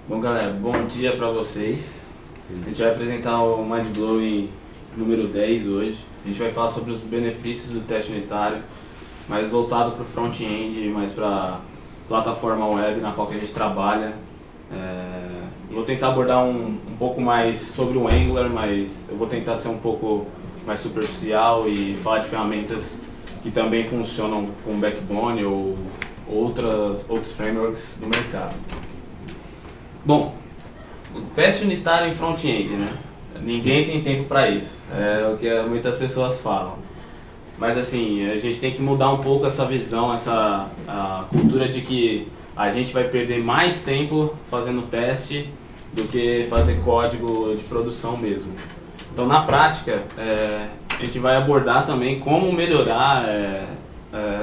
Bom galera, bom dia para vocês. A gente vai apresentar o Mindblowing número 10 hoje. A gente vai falar sobre os benefícios do teste unitário, mais voltado para o front-end, mais para plataforma web na qual que a gente trabalha. Vou tentar abordar um pouco mais sobre o Angular, mas eu vou tentar ser um pouco mais superficial e falar de ferramentas que também funcionam com Backbone ou outros frameworks do mercado. Bom, o teste unitário em front-end, né? Ninguém tem tempo para isso, é o que muitas pessoas falam. Mas assim, a gente tem que mudar um pouco essa visão, a cultura de que a gente vai perder mais tempo fazendo teste do que fazer código de produção mesmo. Então, na prática, a gente vai abordar também como melhorar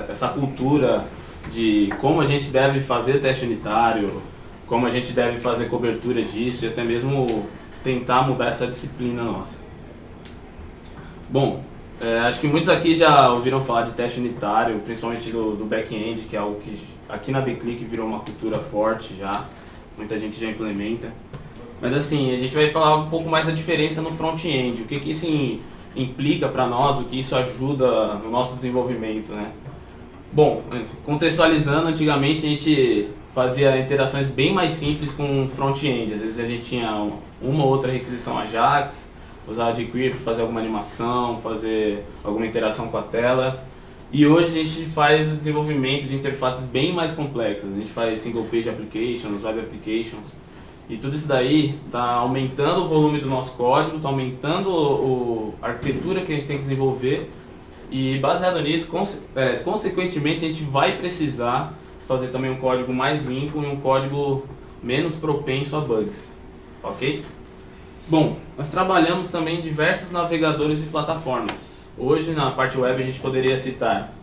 essa cultura de como a gente deve fazer teste unitário, como a gente deve fazer cobertura disso e até mesmo tentar mudar essa disciplina nossa. Bom, acho que muitos aqui já ouviram falar de teste unitário, principalmente do back-end, que é algo que aqui na TheClick virou uma cultura forte já, muita gente já implementa. Mas assim, a gente vai falar um pouco mais da diferença no front-end, o que isso implica para nós, o que isso ajuda no nosso desenvolvimento, né? Bom, contextualizando, antigamente a gente fazia interações bem mais simples com front-end. Às vezes a gente tinha uma ou outra requisição Ajax, usava jQuery para fazer alguma animação, fazer alguma interação com a tela. E hoje a gente faz o desenvolvimento de interfaces bem mais complexas. A gente faz single page applications, web applications. E tudo isso daí está aumentando o volume do nosso código, está aumentando a arquitetura que a gente tem que desenvolver. E baseado nisso, consequentemente, a gente vai precisar fazer também um código mais limpo e um código menos propenso a bugs, ok? Bom, nós trabalhamos também em diversos navegadores e plataformas. Hoje, na parte web, a gente poderia citar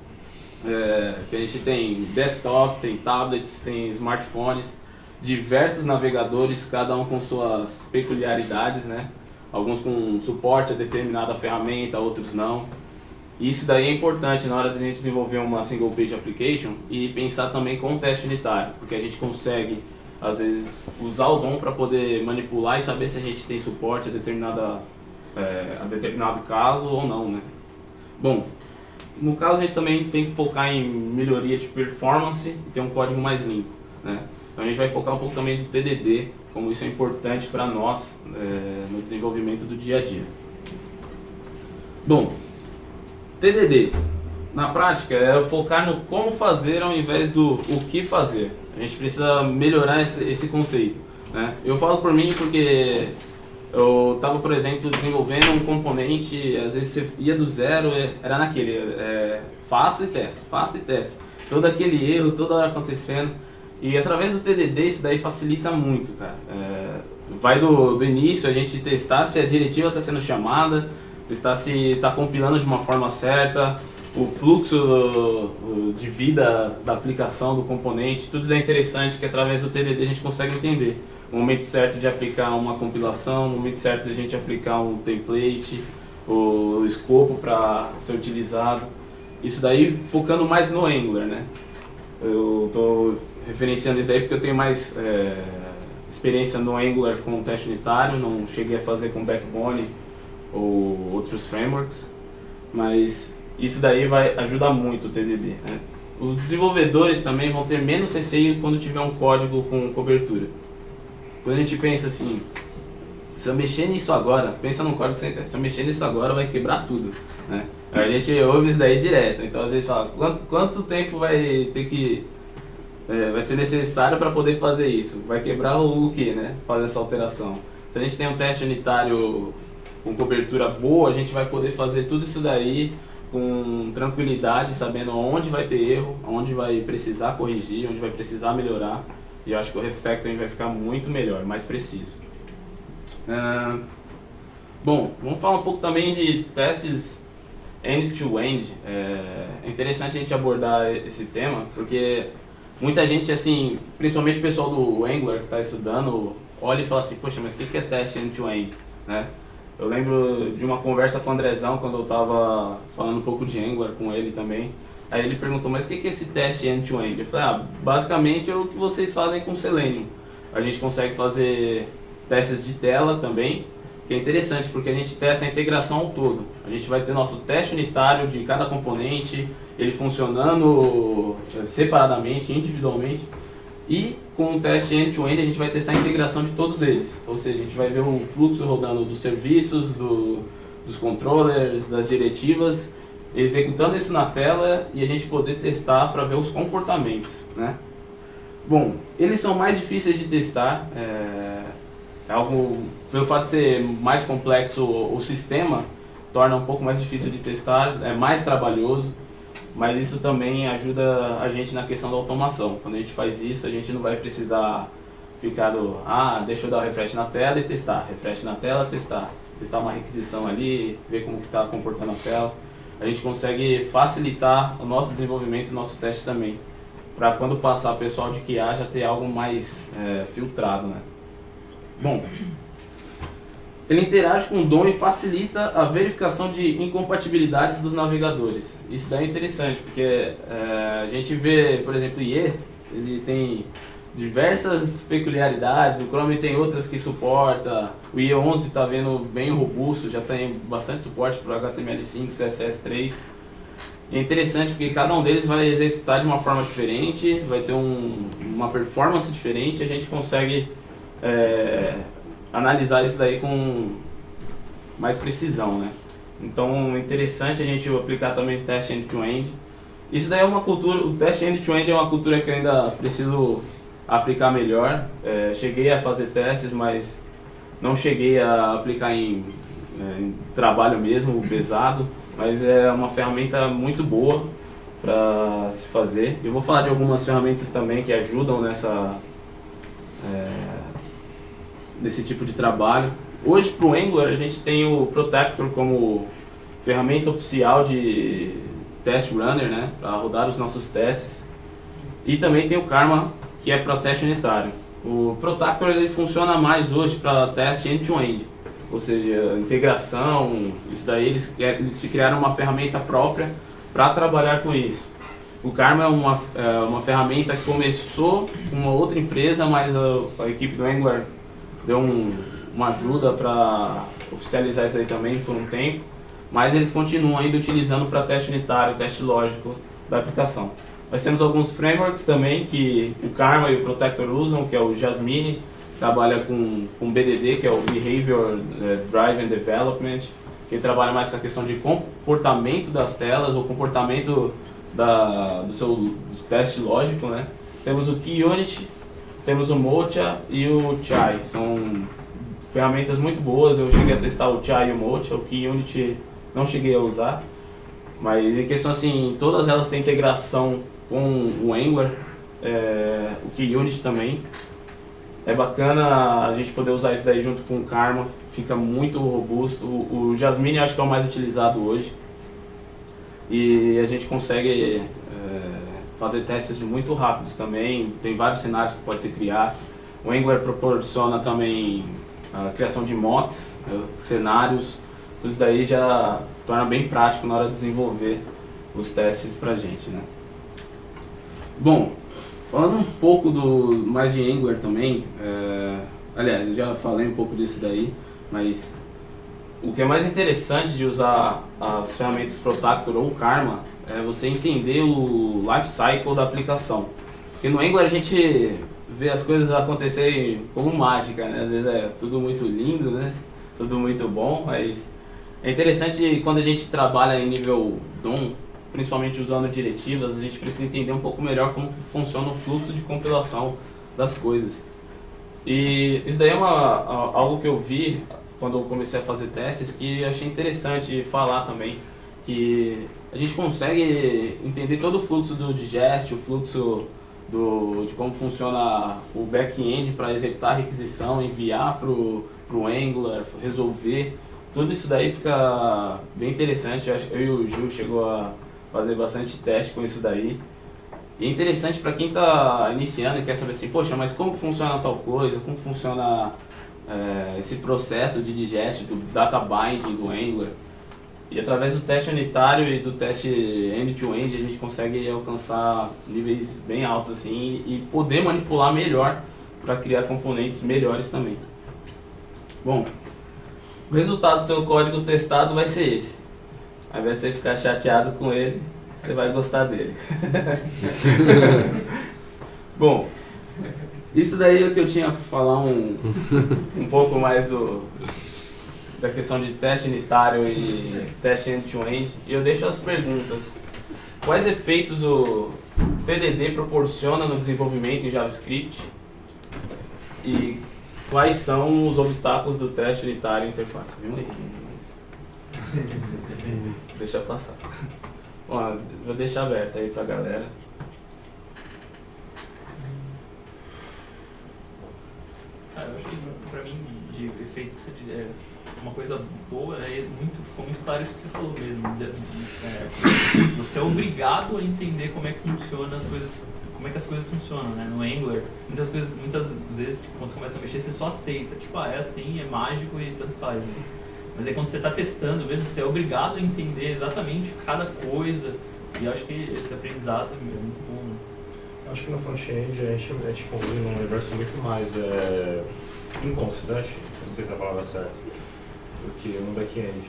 que a gente tem desktop, tem tablets, tem smartphones, diversos navegadores, cada um com suas peculiaridades, né? Alguns com suporte a determinada ferramenta, outros não. Isso daí é importante na hora de a gente desenvolver uma single page application e pensar também com o teste unitário, porque a gente consegue, às vezes, usar o DOM para poder manipular e saber se a gente tem suporte a determinado caso ou não, né? Bom, no caso a gente também tem que focar em melhoria de performance e ter um código mais limpo, né? Então a gente vai focar um pouco também do TDD, como isso é importante para nós no desenvolvimento do dia a dia. Bom, TDD, na prática, é focar no como fazer ao invés do o que fazer. A gente precisa melhorar esse conceito, né? Eu falo por mim porque eu estava, por exemplo, desenvolvendo um componente, às vezes você ia do zero, era naquele, faço e teste. Todo aquele erro, toda hora acontecendo. E através do TDD isso daí facilita muito, cara. Vai do início a gente testar se a diretiva está sendo chamada, testar se está compilando de uma forma certa, o fluxo de vida da aplicação, do componente, tudo isso é interessante que através do TDD a gente consegue entender o momento certo de aplicar uma compilação, o momento certo de a gente aplicar um template, o escopo para ser utilizado. Isso daí focando mais no Angular, né? Eu estou referenciando isso daí porque eu tenho mais experiência no Angular com teste unitário, não cheguei a fazer com Backbone ou outros frameworks, mas isso daí vai ajudar muito o TDD, né? Os desenvolvedores também vão ter menos receio quando tiver um código com cobertura. Quando a gente pensa assim, se eu mexer nisso agora, pensa num código sem teste, se eu mexer nisso agora vai quebrar tudo, né? A gente ouve isso daí direto, então às vezes fala, quanto tempo vai ter que vai ser necessário para poder fazer isso? Vai quebrar o que, né? Fazer essa alteração. Se a gente tem um teste unitário com cobertura boa, a gente vai poder fazer tudo isso daí com tranquilidade, sabendo onde vai ter erro, onde vai precisar corrigir, onde vai precisar melhorar. E eu acho que o refactoring vai ficar muito melhor, mais preciso. Bom, vamos falar um pouco também de testes end-to-end. É interessante a gente abordar esse tema, porque muita gente, assim, principalmente o pessoal do Angular que está estudando, olha e fala assim, poxa, mas o que é teste end-to-end, né? Eu lembro de uma conversa com o Andrezão, quando eu estava falando um pouco de Angular com ele também. Aí ele perguntou, mas o que é esse teste end-to-end? Eu falei, basicamente é o que vocês fazem com Selenium. A gente consegue fazer testes de tela também, que é interessante porque a gente testa a integração ao todo. A gente vai ter nosso teste unitário de cada componente, ele funcionando separadamente, individualmente, e com o teste end-to-end a gente vai testar a integração de todos eles. Ou seja, a gente vai ver o fluxo rodando dos serviços, dos controllers, das diretivas, executando isso na tela e a gente poder testar para ver os comportamentos, né? Bom, eles são mais difíceis de testar, algo, pelo fato de ser mais complexo o sistema, torna um pouco mais difícil de testar, é mais trabalhoso, mas isso também ajuda a gente na questão da automação. Quando a gente faz isso, a gente não vai precisar ficar deixa eu dar o refresh na tela e testar, refresh na tela, testar uma requisição ali, ver como que está comportando a tela. A gente consegue facilitar o nosso desenvolvimento e o nosso teste também, para quando passar o pessoal de QA já ter algo mais filtrado, né? Bom, ele interage com o DOM e facilita a verificação de incompatibilidades dos navegadores. Isso daí é interessante, porque a gente vê, por exemplo, o IE, ele tem diversas peculiaridades, o Chrome tem outras que suporta, o IE11 está vendo bem robusto, já tem bastante suporte para HTML5, CSS3. É interessante porque cada um deles vai executar de uma forma diferente, vai ter uma performance diferente, e a gente consegue analisar isso daí com mais precisão, né? Então é interessante a gente aplicar também teste end-to-end. Isso daí é uma cultura, o teste end-to-end é uma cultura que eu ainda preciso aplicar melhor. Cheguei a fazer testes, mas não cheguei a aplicar em trabalho mesmo, pesado. Mas é uma ferramenta muito boa para se fazer. Eu vou falar de algumas ferramentas também que ajudam nesse tipo de trabalho. Hoje, para o Angular, a gente tem o Protector como ferramenta oficial de test runner, né, para rodar os nossos testes. E também tem o Karma, que é para teste unitário. O Protector ele funciona mais hoje para teste end-to-end. Ou seja, integração, isso daí eles criaram uma ferramenta própria para trabalhar com isso. O Karma é uma ferramenta que começou com uma outra empresa, mas a equipe do Angular deu uma ajuda para oficializar isso aí também por um tempo, mas eles continuam ainda utilizando para teste unitário, teste lógico da aplicação. Nós temos alguns frameworks também que o Karma e o Protector usam, que é o Jasmine, trabalha com BDD, que é o Behavior Driven Development, que trabalha mais com a questão de comportamento das telas, ou comportamento do seu teste lógico, né? Temos o KeyUnit, temos o Mocha e o Chai, são ferramentas muito boas. Eu cheguei a testar o Chai e o Mocha, o KeyUnit não cheguei a usar, mas em questão assim, todas elas têm integração com o Angular, o KeyUnit também. É bacana a gente poder usar isso daí junto com o Karma, fica muito robusto. O Jasmine eu acho que é o mais utilizado hoje. E a gente consegue fazer testes muito rápidos também, tem vários cenários que pode se criar. O Angular proporciona também a criação de mocks, cenários, isso daí já torna bem prático na hora de desenvolver os testes pra gente, né? Bom, falando um pouco mais de Angular também, aliás, eu já falei um pouco disso daí, mas o que é mais interessante de usar as ferramentas Protector ou Karma é você entender o life cycle da aplicação. Porque no Angular a gente vê as coisas acontecerem como mágica, né? Às vezes é tudo muito lindo, né? Tudo muito bom, mas é interessante quando a gente trabalha em nível DOM, principalmente usando diretivas, a gente precisa entender um pouco melhor como funciona o fluxo de compilação das coisas. E isso daí é algo que eu vi quando eu comecei a fazer testes, que eu achei interessante falar também, que a gente consegue entender todo o fluxo do digest, o fluxo de como funciona o back-end para executar a requisição, enviar para o Angular, resolver. Tudo isso daí fica bem interessante. Eu e o Gil chegou a fazer bastante teste com isso daí. E é interessante para quem está iniciando e quer saber assim, poxa, mas como que funciona tal coisa, como funciona esse processo de digest, do data binding do Angular. E através do teste unitário e do teste end-to-end a gente consegue alcançar níveis bem altos assim e poder manipular melhor para criar componentes melhores também. Bom, o resultado do seu código testado vai ser esse. Ao invés de você ficar chateado com ele, você vai gostar dele. Bom, isso daí é o que eu tinha para falar um pouco mais da questão de teste unitário e teste end-to-end. E eu deixo as perguntas. Quais efeitos o TDD proporciona no desenvolvimento em JavaScript? E quais são os obstáculos do teste unitário e interface? Deixa passar. Bom, vou deixar aberto aí pra galera. Cara, eu acho que pra mim, de efeitos, uma coisa boa, né? Ficou muito claro isso que você falou mesmo. Você é obrigado a entender como é que funciona as coisas, como é que as coisas funcionam, né? No Angular, muitas vezes tipo, quando você começa a mexer, você só aceita. Tipo, é assim, é mágico e tanto faz, né? Mas aí quando você está testando mesmo, você é obrigado a entender exatamente cada coisa. E eu acho que esse aprendizado é muito bom. Né? Eu acho que no front-end a gente convive num universo muito mais inconstante, não sei se é a palavra certa, do que no back-end.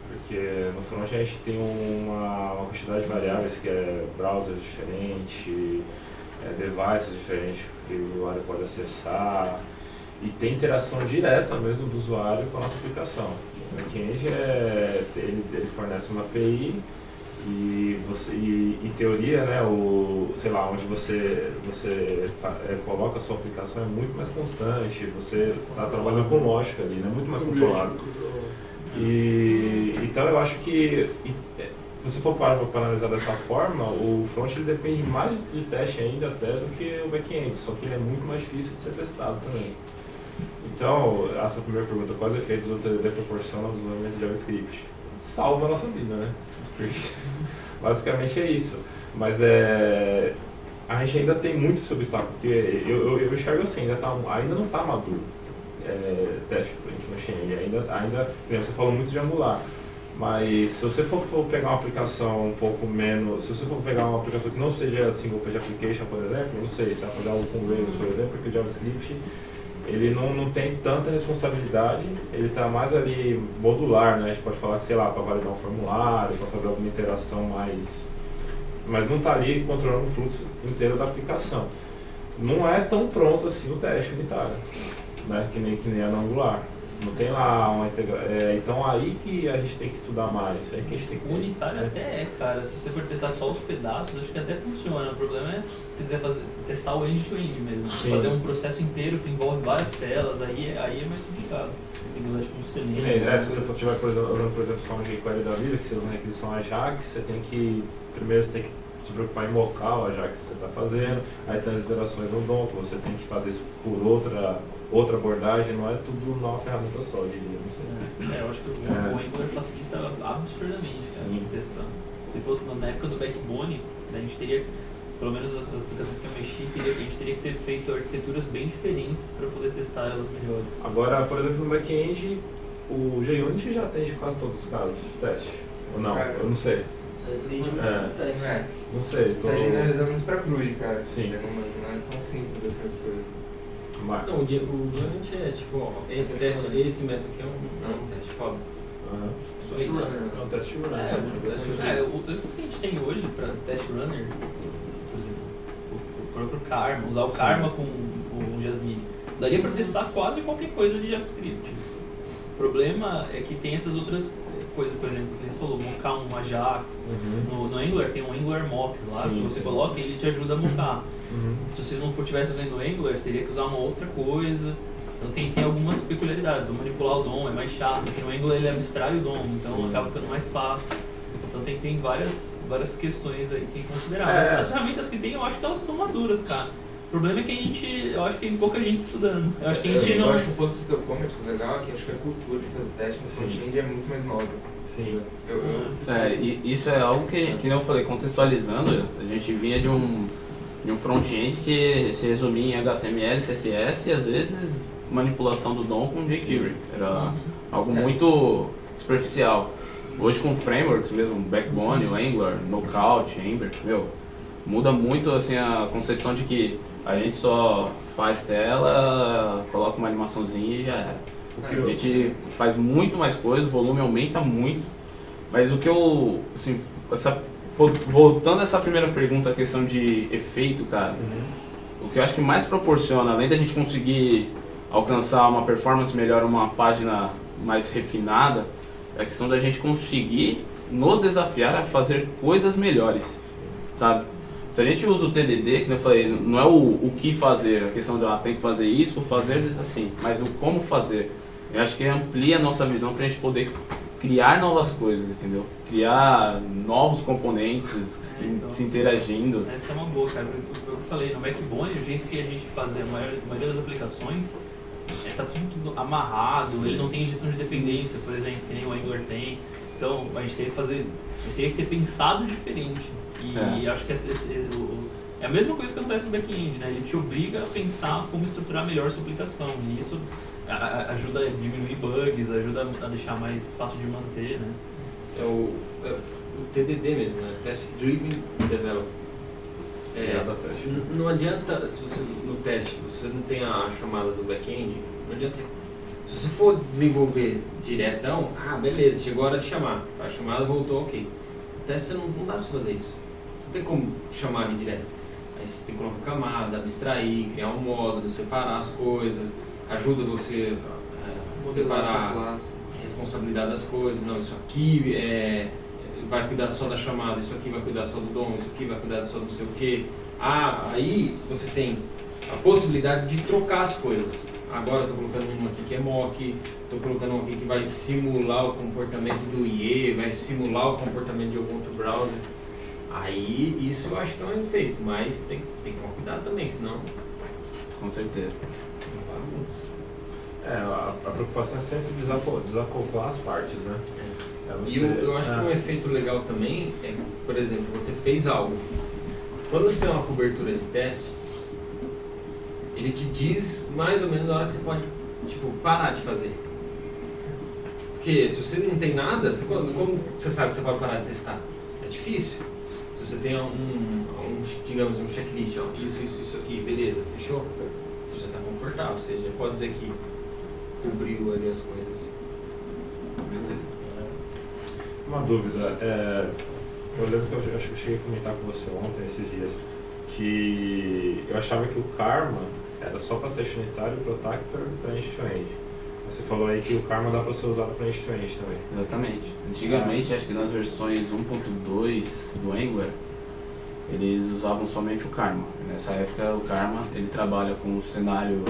Porque no front a gente tem uma quantidade de variáveis que é browser diferente, devices diferentes que o usuário pode acessar. E tem interação direta mesmo do usuário com a nossa aplicação. O back-end ele fornece uma API e você, em teoria, né, sei lá, onde você coloca a sua aplicação é muito mais constante, você está trabalhando com lógica ali, né, muito mais controlado. Então eu acho que, se você for para analisar dessa forma, o front ele depende mais de teste ainda até do que o back-end, só que ele é muito mais difícil de ser testado também. Então, a sua primeira pergunta, quais efeitos o TDD proporciona no desenvolvimento de JavaScript? Salva a nossa vida, né? Porque, basicamente é isso. Mas a gente ainda tem muito esse obstáculo, porque eu enxergo assim, ainda não está maduro. Teste front-end, ainda, você falou muito de Angular. Mas se você for pegar uma aplicação um pouco menos, se você for pegar uma aplicação que não seja single page application, por exemplo, não sei, você vai fazer algo com Rails, por exemplo, porque o JavaScript ele não tem tanta responsabilidade, ele está mais ali modular, né? A gente pode falar que, sei lá, para validar um formulário, para fazer alguma interação mais... Mas não está ali controlando o fluxo inteiro da aplicação. Não é tão pronto assim o teste unitário, né? Que nem é no Angular. Não tem lá uma integração. Então aí que a gente tem que estudar mais. Aí que a gente tem que o unitário até cara. Se você for testar só os pedaços, acho que até funciona. O problema é se quiser testar o end-to-end mesmo. Sim. Fazer um processo inteiro que envolve várias telas, aí é mais complicado. Tem que usar tipo um Selenium. Se você estiver usando, por exemplo, só um jQuery da vida, que você usa uma requisição Ajax, você tem que. Primeiro você tem que te preocupar em mocar o Ajax que você está fazendo. Aí tem as interações no DOM, que você tem que fazer isso por outra abordagem, não é tudo numa ferramenta só, eu diria, não sei. Eu acho que o Angular facilita absurdamente, cara, testando. Se fosse na época do Backbone, a gente teria, pelo menos as aplicações que eu mexi, a gente teria que ter feito arquiteturas bem diferentes para poder testar elas melhores. Agora, por exemplo, no back-end, o JUnit já atende quase todos os casos de teste, ou não? Eu não sei. Não sei. Tá generalizando muito pra Crude, cara. Sim. Não é tão simples essas coisas. Não, o JUnit é tipo, ó, esse método aqui é um teste foda. Só isso. É um teste runner. Esses que a gente tem hoje para test runner, por exemplo, o próprio Karma, usar o Karma com o Jasmine, daria para testar quase qualquer coisa de JavaScript. O problema é que tem essas outras coisas, por exemplo, que você falou, mocar um Ajax. No Angular tem um Angular Mocks lá, que você coloca e ele te ajuda a mocar. Se você não tivesse usando o Angular, você teria que usar uma outra coisa. Então tem algumas peculiaridades. Manipular o DOM é mais chato, porque no Angular ele abstrai o DOM, então acaba ficando mais fácil. Então tem várias questões aí que tem que considerar. Mas as ferramentas que tem, eu acho que elas são maduras, cara. O problema é que eu acho que tem pouca gente estudando. Eu acho que a gente não... Eu acho um ponto que você tocou muito legal, que acho que a cultura de fazer teste no front-end é muito mais nova. Sim. E isso é algo que eu falei, contextualizando, a gente vinha de um front-end que se resumia em HTML, CSS e às vezes manipulação do DOM com jQuery. Era algo muito superficial. Hoje com frameworks mesmo, Backbone, o Angular, Knockout, Ember, muda muito assim a concepção de que A gente só faz tela, coloca uma animaçãozinha e já era. A gente faz muito mais coisas, o volume aumenta muito. Mas o que eu, assim, voltando a essa primeira pergunta, a questão de efeito, cara, o que eu acho que mais proporciona, além da gente conseguir alcançar uma performance melhor, uma página mais refinada, é a questão da gente conseguir nos desafiar a fazer coisas melhores, sabe? Se a gente usa o TDD, que eu falei, não é o que fazer, a questão de tem que fazer isso, fazer assim, mas o como fazer. Eu acho que amplia a nossa visão para a gente poder criar novas coisas, entendeu? Criar novos componentes se interagindo. Essa é uma boa, cara. Eu falei, no Backbone, o jeito que a gente faz a maioria das aplicações tá tudo amarrado, ele não tem gestão de dependência, por exemplo, que nem o Angular tem. Então a gente teria que ter pensado diferente. E acho que é a mesma coisa que acontece no back-end, né? Ele te obriga a pensar como estruturar melhor sua aplicação. E isso ajuda a diminuir bugs, ajuda a deixar mais fácil de manter, né? É o TDD mesmo, né? Test Driven Development. Não adianta, se você no teste você não tem a chamada do back-end, não adianta se você for desenvolver diretão, beleza, chegou a hora de chamar, a chamada voltou, ok. No teste você não dá pra você fazer isso, não tem como chamar ali direto. Aí você tem que colocar camada, abstrair, criar um módulo, separar as coisas, ajuda você a separar a responsabilidade das coisas. Não, isso aqui vai cuidar só da chamada, isso aqui vai cuidar só do DOM, isso aqui vai cuidar só do não sei o que. Aí você tem a possibilidade de trocar as coisas. Agora eu estou colocando uma aqui que é mock, estou colocando uma aqui que vai simular o comportamento do IE, vai simular o comportamento de algum outro browser. Aí isso eu acho que é um efeito, mas tem que tomar cuidado também, senão... Com certeza. A preocupação é sempre desacoplar as partes, né? E eu acho que um efeito legal também é, por exemplo, você fez algo. Quando você tem uma cobertura de teste, ele te diz mais ou menos a hora que você pode parar de fazer. Porque se você não tem nada, como você sabe que você pode parar de testar? É difícil. Se você tem digamos, um checklist, isso aqui, beleza, fechou? Você já está confortável, você já pode dizer que cobriu ali as coisas. Uma dúvida, eu lembro que eu acho que eu cheguei a comentar com você ontem, esses dias, que eu achava que o Karma era só para teste unitário, Protector para end-to-end. Você falou aí que o Karma dá para ser usado para end-to-end também. Exatamente. Antigamente, acho que nas versões 1.2 do Angular, eles usavam somente o Karma. Nessa época, o Karma ele trabalha com o cenário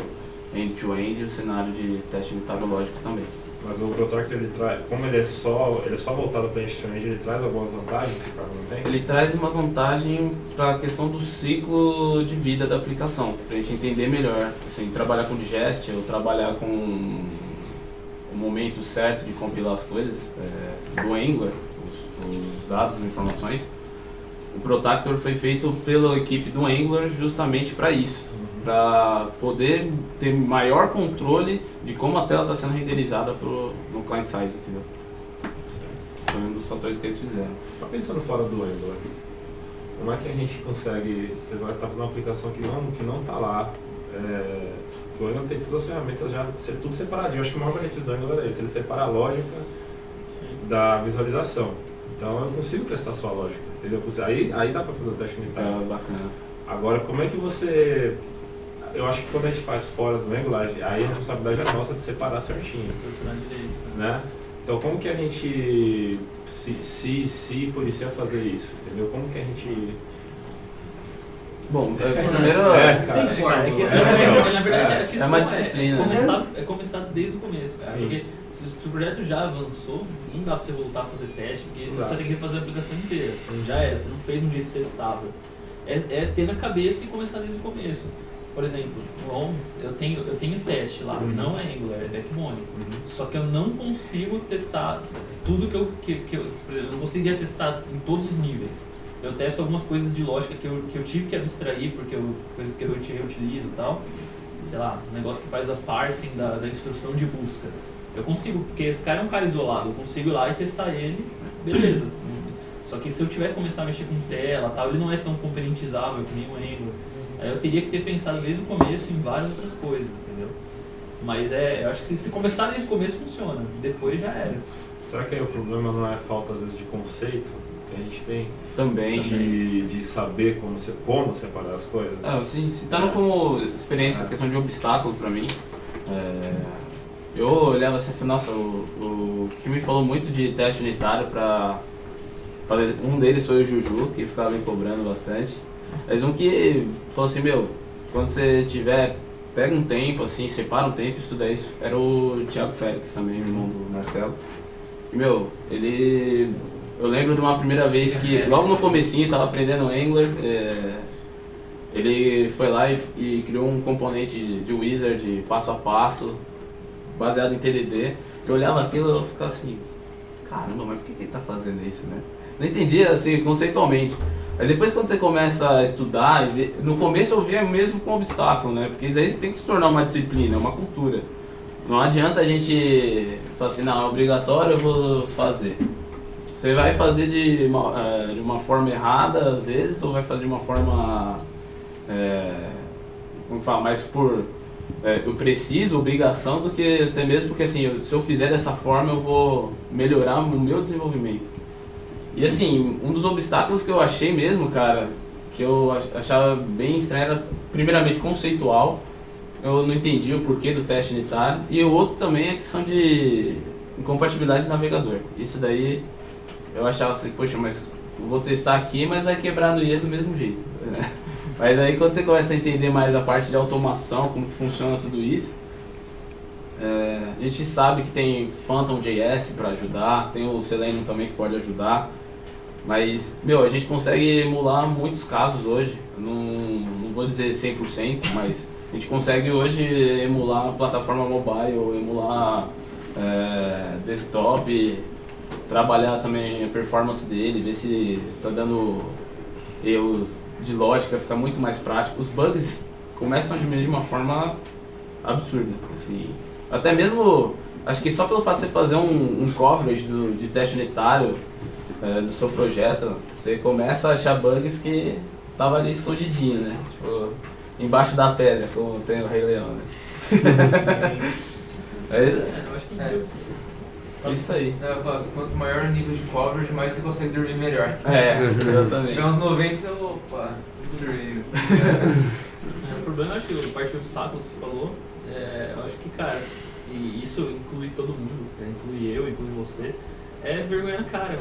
end-to-end e o cenário de teste unitário lógico também. Mas o Protector, como ele é só voltado para end-to-end, ele traz alguma vantagem que o Karma não tem? Ele traz uma vantagem para a questão do ciclo de vida da aplicação, para a gente entender melhor. Assim, trabalhar com digest ou trabalhar com o momento certo de compilar as coisas do Angular, os dados, as informações. O Protector foi feito pela equipe do Angular justamente para isso, para poder ter maior controle de como a tela está sendo renderizada no client-side, entendeu? Foi um dos fatores que eles fizeram. Tá pensando fora do Angular, como é que a gente consegue, você vai estar fazendo uma aplicação que não está lá, o Angular tem todas as ferramentas já tudo separadinho. Eu acho que o maior benefício do Angular é esse, ele separa a lógica da visualização. Então eu consigo testar só a lógica, entendeu? Aí dá para fazer o teste unitário. Bacana. Agora, como é que você... Eu acho que quando a gente faz fora do Angular, aí a responsabilidade é nossa de separar certinho. Estruturar direito, Né? Então como que a gente se policia a fazer isso, entendeu? Como que a gente... Bom, primeiro... Tem forma. Na verdade, a questão uma disciplina, começar desde o começo, cara. Sim. Porque se o projeto já avançou, não dá pra você voltar a fazer teste, porque você tem que refazer a aplicação inteira. Já você não fez de um jeito testável. É ter na cabeça e começar desde o começo. Por exemplo, no OMS, eu tenho teste lá, não é Angular, é Backbone. Só que eu não consigo testar tudo que eu por exemplo, eu não conseguia testar em todos os níveis. Eu testo algumas coisas de lógica que eu tive que abstrair, porque coisas que eu reutilizo e tal. Sei lá, um negócio que faz a parsing da instrução de busca. Eu consigo, porque esse cara é um cara isolado, eu consigo ir lá e testar ele, beleza. Só que se eu tiver que começar a mexer com tela tal, ele não é tão componentizável que nem o Angular. Aí eu teria que ter pensado desde o começo em várias outras coisas, entendeu? Mas eu acho que se começar desde o começo funciona, depois já era. Será que aí o problema não é falta, às vezes, de conceito que a gente tem? Também. De saber como separar as coisas? Citando como experiência a questão de obstáculo pra mim, eu olhava assim, nossa, o que me falou muito de teste unitário um deles foi o Juju, que ficava me cobrando bastante. Mas um que falou assim, quando você tiver, pega um tempo, assim, separa um tempo e estuda isso, era o Thiago Félix também, irmão do Marcelo. E, eu lembro de uma primeira vez que, logo no comecinho, tava aprendendo Angular, ele foi lá e criou um componente de Wizard passo a passo, baseado em TDD. Eu olhava aquilo e eu ficava assim, caramba, mas por que ele tá fazendo isso, né? Não entendia, assim, conceitualmente. Mas depois quando você começa a estudar, no começo eu via mesmo com obstáculo, né? Porque isso aí tem que se tornar uma disciplina, uma cultura. Não adianta a gente falar assim, não, é obrigatório, eu vou fazer. Você vai fazer de uma forma errada, às vezes, ou vai fazer de uma forma, como fala, mais por eu preciso, obrigação, do que até mesmo porque assim, se eu fizer dessa forma eu vou melhorar o meu desenvolvimento. E assim, um dos obstáculos que eu achei mesmo, cara, que eu achava bem estranho era, primeiramente, conceitual. Eu não entendi o porquê do teste unitário. E o outro também é a questão de incompatibilidade de navegador. Isso daí eu achava assim, poxa, mas eu vou testar aqui, mas vai quebrar no IA do mesmo jeito. Mas aí quando você começa a entender mais a parte de automação, como que funciona tudo isso, a gente sabe que tem Phantom.js para ajudar, tem o Selenium também que pode ajudar. Mas, a gente consegue emular muitos casos hoje, não vou dizer 100%, mas a gente consegue hoje emular a plataforma mobile, emular desktop, trabalhar também a performance dele, ver se está dando erros de lógica, fica muito mais prático. Os bugs começam a diminuir de uma forma absurda, assim. Até mesmo, acho que só pelo fato de você fazer um coverage de teste unitário do seu projeto, você começa a achar bugs que tava ali escondidinho, né? Tipo, embaixo da pedra, como tem o Rei Leão, né? Eu acho que isso aí. Eu falo, quanto maior o nível de coverage, mais você consegue dormir melhor. Exatamente. Se tiver uns 90, opa, vou dormir. O problema, acho que a parte do obstáculo que você falou, eu acho que, cara, e isso inclui todo mundo, inclui eu, inclui você, é vergonha na cara.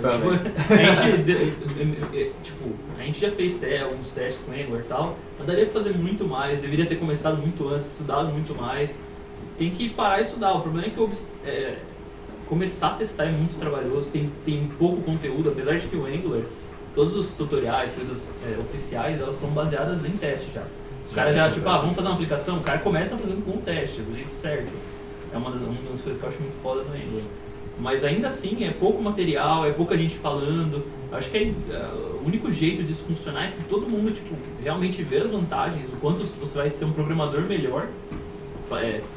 A gente já fez alguns testes com Angular e tal, mas daria pra fazer muito mais, deveria ter começado muito antes, estudado muito mais. Tem que parar e estudar. O problema é que começar a testar é muito trabalhoso, tem pouco conteúdo, apesar de que o Angular, todos os tutoriais, coisas oficiais, elas são baseadas em teste já. Os caras já, vamos fazer uma aplicação, o cara começa fazendo com o teste, do jeito certo. É uma das coisas que eu acho muito foda no Angular. Mas ainda assim, é pouco material, é pouca gente falando. Acho que o único jeito disso funcionar é se todo mundo realmente ver as vantagens, o quanto você vai ser um programador melhor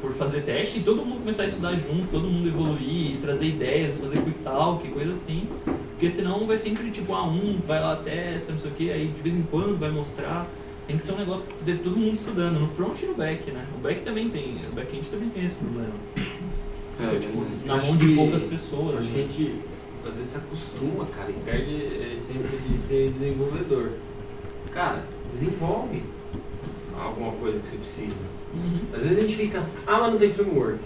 por fazer teste, e todo mundo começar a estudar junto, todo mundo evoluir, trazer ideias, fazer quick talk, coisa assim. Porque senão vai sempre um vai lá, testa, não sei o que, aí de vez em quando vai mostrar. Tem que ser um negócio que deve todo mundo estudando, no front e no back, né? O back também tem, o back-end também tem esse problema. Na mão de poucas pessoas. Acho que a gente às vezes se acostuma, cara, e perde a essência de ser desenvolvedor. Cara, desenvolve alguma coisa que você precisa. Às vezes a gente fica, mas não tem framework,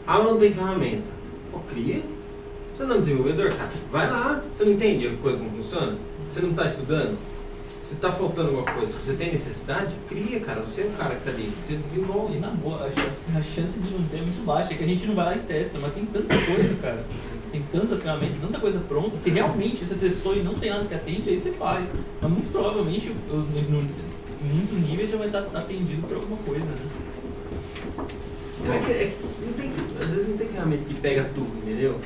mas não tem ferramenta. Pô, cria. Você não é um desenvolvedor, cara, vai lá. Você não entende a coisa como funciona? Você não está estudando? Se está faltando alguma coisa, se você tem necessidade, cria, cara. Você é o cara que está ali, você desenvolve. E na boa, a chance de não ter é muito baixa, é que a gente não vai lá e testa, mas tem tanta coisa, cara. Tem tantas ferramentas, tanta coisa pronta. Se realmente você testou e não tem nada que atende, aí você faz. Mas muito provavelmente, em muitos níveis, já vai estar atendido por alguma coisa, né? Não tem, às vezes não tem ferramenta que pega tudo, entendeu?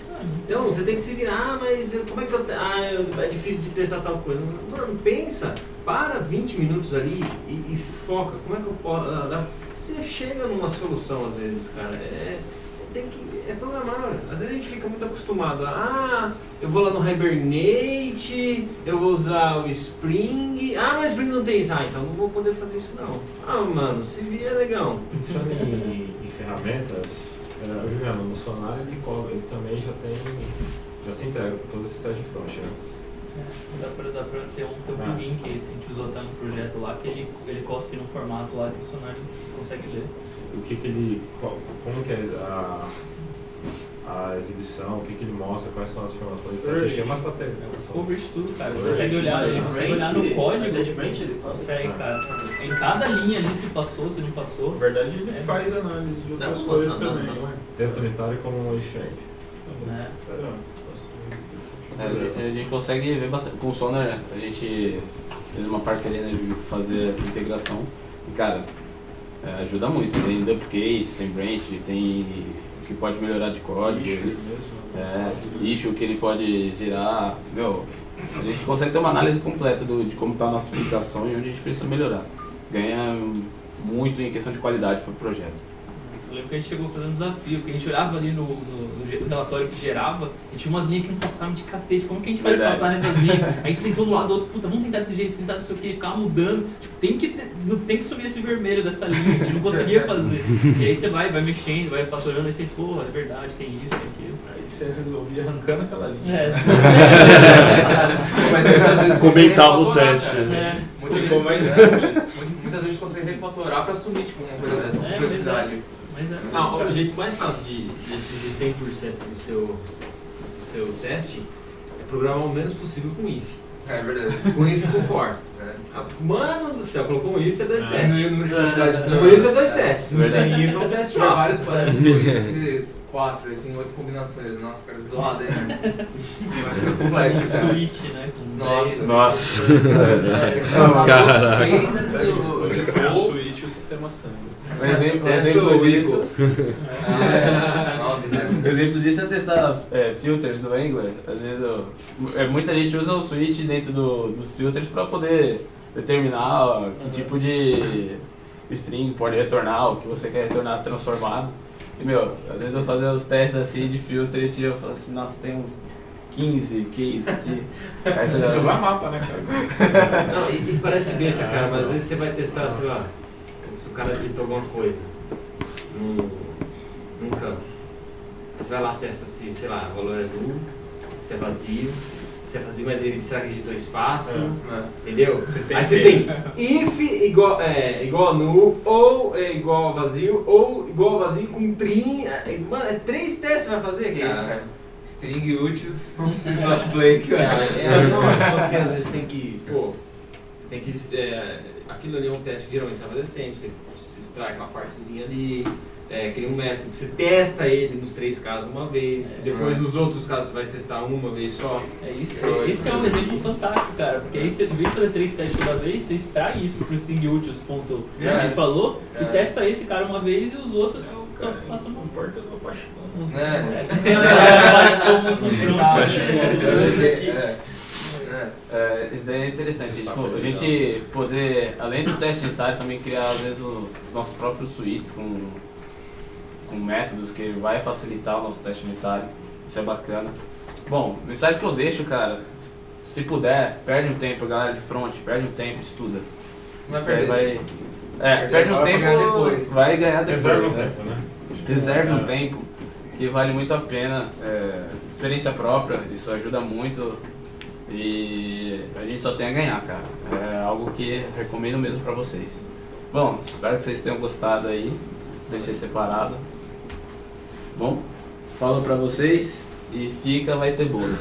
Então você tem que se virar, mas como é que é difícil de testar tal coisa? Mano, pensa, para 20 minutos ali e foca, como é que eu posso... Você chega numa solução às vezes, cara, tem que programar. Às vezes a gente fica muito acostumado a, eu vou lá no Hibernate, eu vou usar o Spring. Ah, mas Spring não tem isso. Ah, então não vou poder fazer isso não. Ah, mano, se via é legal. Pensando em ferramentas, o Juliano, no Sonar ele também já se entrega com todos esses testes de front, né? Dá pra ter um plugin que a gente usou até no projeto lá, que ele cospe no formato lá que o Sonar consegue ler. O que como que é a exibição, o que ele mostra, quais são as informações, acho que é mais pra ter. Cover de tudo, cara. Você consegue olhar, a gente consegue olhar no código. Ele consegue, cara. Em cada linha ali se passou, se não passou. Na verdade ele faz análise de outras coisas também. Tanto unitário como um exchange. A gente consegue ver bastante. Com o Sonar, a gente fez uma parceria, né, de fazer essa integração. E, cara, ajuda muito. Tem duplicate, tem branch, tem o que pode melhorar de código. Issue que ele pode gerar. A gente consegue ter uma análise completa de como está a nossa aplicação e onde a gente precisa melhorar. Ganha muito em questão de qualidade para o projeto. Eu lembro que a gente chegou fazendo um desafio, porque a gente olhava ali no relatório que gerava e tinha umas linhas que não passavam de cacete. Como que a gente vai passar nessas linhas? Aí a gente sentou do lado do outro, puta, vamos tentar desse jeito, tentar não sei o que, ficava mudando. Tipo, tem que subir esse vermelho dessa linha, a gente não conseguia fazer. E aí você vai mexendo, vai fatorando, aí você, pô, é verdade, tem isso, tem aquilo. Aí você resolvia arrancando aquela linha. Mas às vezes comentava o teste. Muitas vezes consegue refatorar pra assumir tipo, uma coisa dessa complexidade. Não, o jeito mais fácil de atingir 100% do seu teste é programar o menos possível com if. É verdade. Com if e com for. É. Mano do céu, colocou um if é 2 Não testes. é número de quantidades, não. O if é 2 testes. Não Verdade. tem if é um teste Tinha só. vários parâmetros, 4, eles têm 8 combinações. Nossa, cara, zoado, né? Vai ser complexo, cara. Switch, né? Com Nossa. 10. Caraca. O switch e o sistema sangue. Um exemplo disso. Nossa, Exemplo disso é testar filters do Angular. Às vezes muita gente usa o switch dentro dos filters para poder determinar que tipo de string pode retornar, o que você quer retornar transformado. E às vezes eu fazia os testes assim de filter e eu falo assim, nossa, tem uns 15 keys aqui. Aí você Tem que usar mapa, né, cara? Não, e parece besta, cara, mas às vezes você vai testar, sei lá, se o cara digitou alguma coisa num campo. Você vai lá, testa se, sei lá, o valor é nulo, se é vazio, mas ele será que digitou espaço, entendeu? Aí você tem if igual a null, ou igual a vazio, ou igual a vazio com trim. Mano, 3 testes que você vai fazer, cara. String úteis, not blank. Você às vezes tem que, aquilo ali é um teste que geralmente você vai fazer sempre, você extrai aquela partezinha ali, cria um método que você testa ele nos 3 casos uma vez, depois nos outros casos você vai testar uma vez só. Esse é um exemplo fantástico, cara, porque aí você, em vez de fazer 3 testes toda vez, você extrai isso pro string úteis, ponto que a gente falou, e testa esse cara uma vez e os outros só passam uma porta do baixo comum. Isso daí é interessante, a gente poder, além do teste unitário, também criar às vezes os nossos próprios suítes com métodos que vai facilitar o nosso teste unitário. Isso é bacana. Bom, mensagem que eu deixo, cara, se puder, perde um tempo, galera de front, perde um tempo, estuda. Não Isso vai daí perder perde um tempo, ganhar depois. vai ganhar depois. Reserva um tempo, né? Reserve um tempo que vale muito a pena. Experiência própria, isso ajuda muito e a gente só tem a ganhar, cara. É algo que recomendo mesmo pra vocês. Bom, espero que vocês tenham gostado aí. Deixei separado. Bom, falo pra vocês e fica, vai ter bolo.